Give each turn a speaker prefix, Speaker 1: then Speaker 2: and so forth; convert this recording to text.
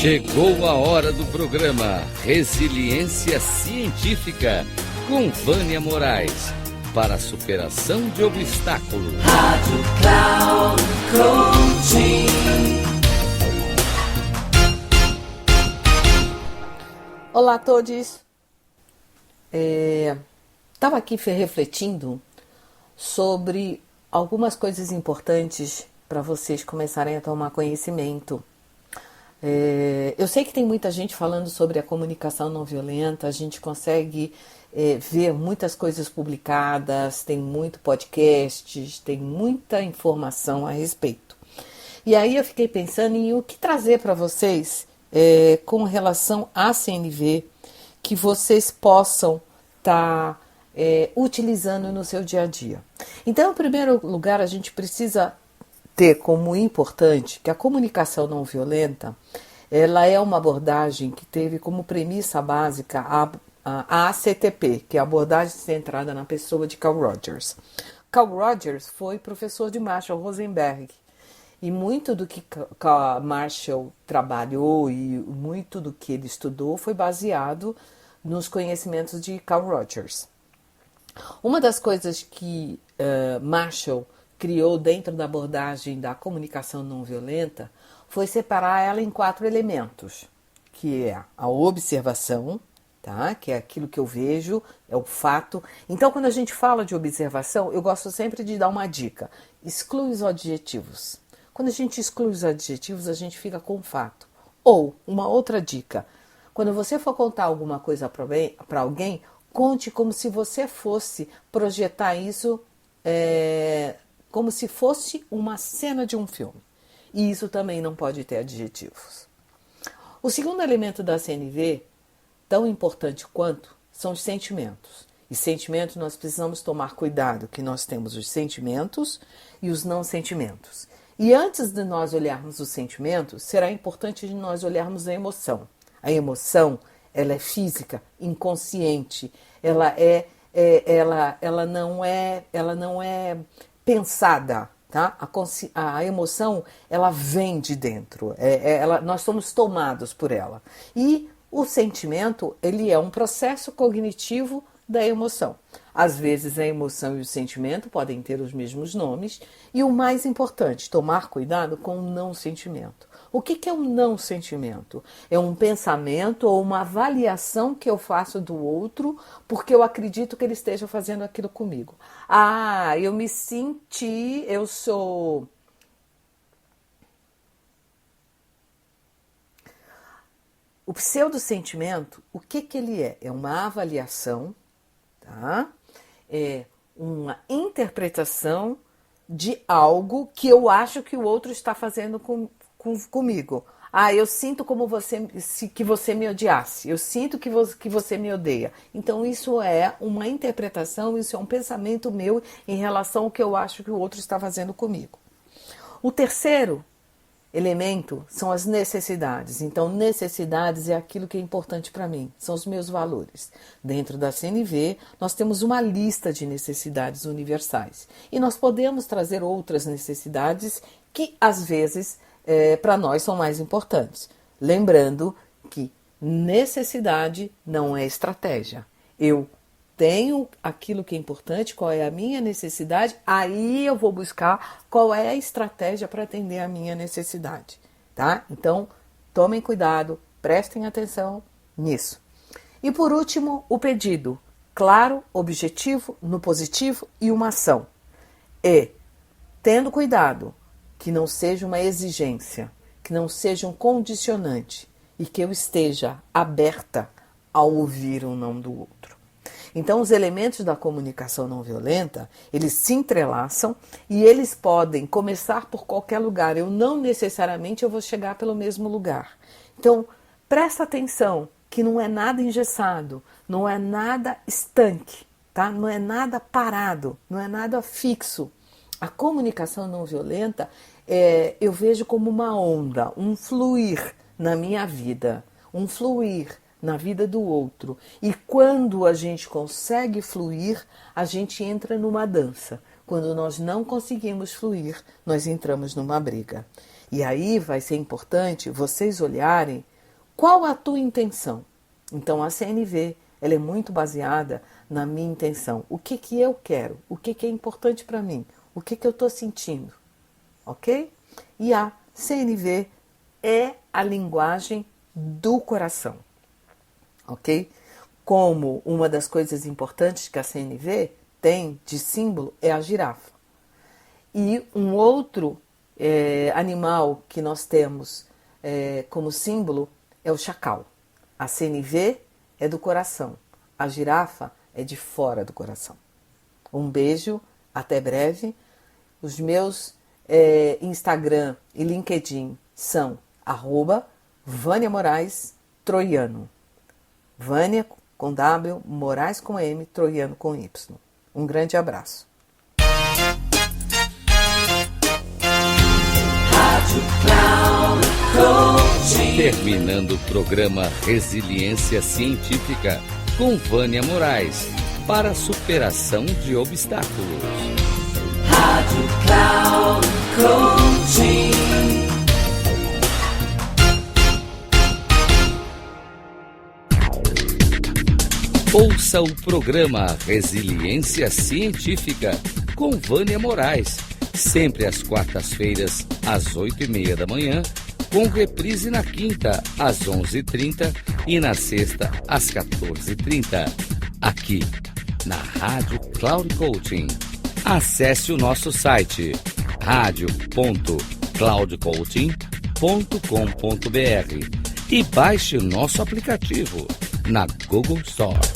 Speaker 1: Chegou a hora do programa Resiliência Científica com Vânia Moraes para a superação de obstáculos.
Speaker 2: Rádio Cloud Coaching.
Speaker 3: Olá a todos. Estava aqui refletindo sobre algumas coisas importantes para vocês começarem a tomar conhecimento. Eu sei que tem muita gente falando sobre a comunicação não violenta, a gente consegue ver muitas coisas publicadas, tem muito podcasts, tem muita informação a respeito. E aí eu fiquei pensando em o que trazer para vocês com relação à CNV, que vocês possam estar utilizando no seu dia a dia. Então, em primeiro lugar, a gente precisa ter como importante que a comunicação não violenta, ela é uma abordagem que teve como premissa básica a ACTP, que é a abordagem centrada na pessoa de Carl Rogers. Carl Rogers foi professor de Marshall Rosenberg, e muito do que Marshall trabalhou e muito do que ele estudou foi baseado nos conhecimentos de Carl Rogers. Uma das coisas que Marshall criou dentro da abordagem da comunicação não violenta foi separar ela em 4 elementos, que é a observação, tá? Que é aquilo que eu vejo, é o fato. Então, quando a gente fala de observação, eu gosto sempre de dar uma dica: exclui os adjetivos. Quando a gente exclui os adjetivos, a gente fica com o fato. Ou, uma outra dica, quando você for contar alguma coisa para alguém, conte como se você fosse projetar isso como se fosse uma cena de um filme. E isso também não pode ter adjetivos. O segundo elemento da CNV, tão importante quanto, são os sentimentos. E sentimentos nós precisamos tomar cuidado, que nós temos os sentimentos e os não sentimentos. E antes de nós olharmos os sentimentos, será importante de nós olharmos a emoção. A emoção, ela é física, inconsciente, ela não é pensada, tá? A emoção, ela vem de dentro, nós somos tomados por ela. E o sentimento, ele é um processo cognitivo da emoção. Às vezes a emoção e o sentimento podem ter os mesmos nomes, e o mais importante, tomar cuidado com o não sentimento. O que é um não sentimento? É um pensamento ou uma avaliação que eu faço do outro porque eu acredito que ele esteja fazendo aquilo comigo. Ah, eu me senti, eu sou... O pseudo-sentimento, o que ele é? É uma avaliação, tá? É uma interpretação de algo que eu acho que o outro está fazendo comigo. Ah, eu sinto como que você me odiasse. Eu sinto que você me odeia. Então isso é uma interpretação, isso é um pensamento meu em relação ao que eu acho que o outro está fazendo comigo. O terceiro elemento são as necessidades. Então, necessidades é aquilo que é importante para mim, são os meus valores. Dentro da CNV, nós temos uma lista de necessidades universais. E nós podemos trazer outras necessidades que, às vezes, para nós são mais importantes. Lembrando que necessidade não é estratégia. Eu tenho aquilo que é importante, qual é a minha necessidade, aí eu vou buscar qual é a estratégia para atender a minha necessidade, tá? Então, tomem cuidado, prestem atenção nisso. E por último, o pedido, claro, objetivo, no positivo e uma ação. E, tendo cuidado, que não seja uma exigência, que não seja um condicionante e que eu esteja aberta a ouvir o não do outro. Então, os elementos da comunicação não violenta, eles se entrelaçam e eles podem começar por qualquer lugar. Eu não necessariamente vou chegar pelo mesmo lugar. Então, presta atenção que não é nada engessado, não é nada estanque, tá? Não é nada parado, não é nada fixo. A comunicação não violenta, eu vejo como uma onda, um fluir na minha vida, um fluir na vida do outro. E quando a gente consegue fluir, a gente entra numa dança. Quando nós não conseguimos fluir, nós entramos numa briga. E aí vai ser importante vocês olharem Qual a tua intenção? Então a CNV, ela é muito baseada na minha intenção. O que eu quero? O que é importante para mim? O que eu estou sentindo? Ok? E a CNV é a linguagem do coração. Ok? Como uma das coisas importantes que a CNV tem de símbolo é a girafa. E um outro animal que nós temos como símbolo é o chacal. A CNV é do coração, a girafa é de fora do coração. Um beijo, até breve. Os meus Instagram e LinkedIn são @Vânia Moraes Troiano. Vânia com W, Moraes com M, Troiano com Y. Um grande abraço.
Speaker 1: Terminando o programa Resiliência Científica com Vânia Moraes para a superação de obstáculos.
Speaker 2: Rádio Cloud Coaching.
Speaker 1: Ouça o programa Resiliência Científica com Vânia Moraes, sempre às quartas-feiras, às 8h30 da manhã, com reprise na quinta, às 11h30 e na sexta, às 14h30, aqui na Rádio Cloud Coaching. Acesse o nosso site radio.cloudcoaching.com.br e baixe o nosso aplicativo na Google Store.